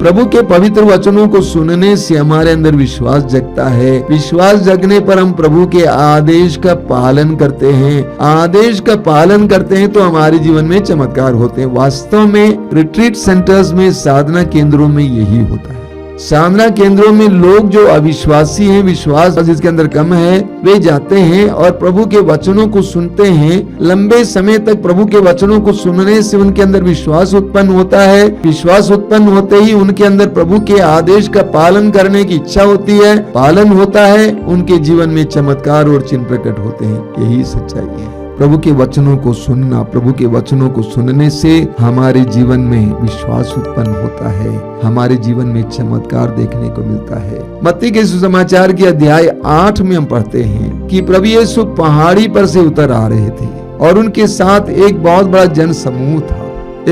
प्रभु के पवित्र वचनों को सुनने से हमारे अंदर विश्वास जगता है। विश्वास जगने पर हम प्रभु के आदेश का पालन करते हैं। आदेश का पालन करते हैं तो हमारे जीवन में चमत्कार होते हैं। वास्तव में रिट्रीट सेंटर्स में, साधना केंद्रों में यही होता है। साधना केंद्रों में लोग जो अविश्वासी हैं, विश्वास जिसके अंदर कम है, वे जाते हैं और प्रभु के वचनों को सुनते हैं। लंबे समय तक प्रभु के वचनों को सुनने से उनके अंदर विश्वास उत्पन्न होता है। विश्वास उत्पन्न होते ही उनके अंदर प्रभु के आदेश का पालन करने की इच्छा होती है। पालन होता है, उनके जीवन में चमत्कार और चिन्ह प्रकट होते हैं। यही सच्चाई है। प्रभु के वचनों को सुनना, प्रभु के वचनों को सुनने से हमारे जीवन में विश्वास उत्पन्न होता है। हमारे जीवन में चमत्कार देखने को मिलता है। मत्ती के सुसमाचार के अध्याय 8 में हम पढ़ते हैं कि प्रभु यीशु पहाड़ी पर से उतर आ रहे थे और उनके साथ एक बहुत बड़ा जन समूह था।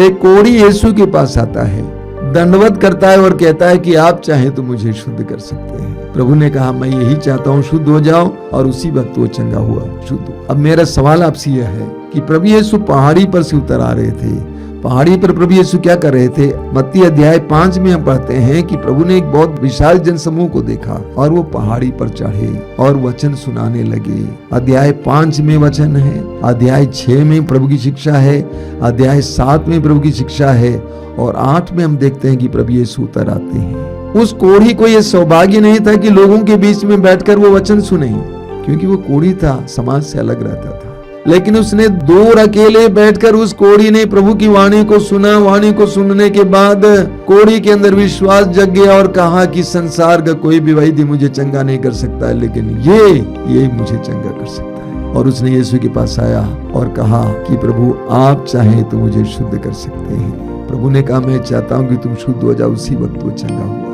एक कोढ़ी यीशु के पास आता है, दंडवत करता है और कहता है कि आप चाहे तो मुझे शुद्ध कर सकते हैं। प्रभु ने कहा, मैं यही चाहता हूँ, शुद्ध हो जाओ। और उसी वक्त वो चंगा हुआ, शुद्ध। अब मेरा सवाल आपसे यह है कि प्रभु यीशु पहाड़ी पर से उतर आ रहे थे। पहाड़ी पर प्रभु यीशु क्या कर रहे थे? मत्ती अध्याय 5 में हम पढ़ते हैं कि प्रभु ने एक बहुत विशाल जनसमूह को देखा और वो पहाड़ी पर चढ़े और वचन सुनाने लगे। अध्याय 5 में वचन है, अध्याय 6 में प्रभु की शिक्षा है, अध्याय 7 में प्रभु की शिक्षा है और 8 में हम देखते हैं कि प्रभु यीशु उतर आते हैं। उस कोढ़ी को यह सौभाग्य नहीं था कि लोगों के बीच में बैठकर वो वचन सुने, क्योंकि वो कोढ़ी था, समाज से अलग रहता था। लेकिन उसने दूर अकेले बैठकर उस कोढ़ी ने प्रभु की वाणी को सुना। वाणी को सुनने के बाद कोढ़ी के अंदर विश्वास जग गया और कहा कि संसार का कोई भी वैद्य मुझे चंगा नहीं कर सकता है, लेकिन ये मुझे चंगा कर सकता है। और उसने यीशु के पास आया और कहा कि प्रभु आप चाहें तो मुझे शुद्ध कर सकते हैं। प्रभु ने कहा, मैं चाहता हूं कि तुम शुद्ध हो जाओ। उसी वक्त वो चंगा हुआ।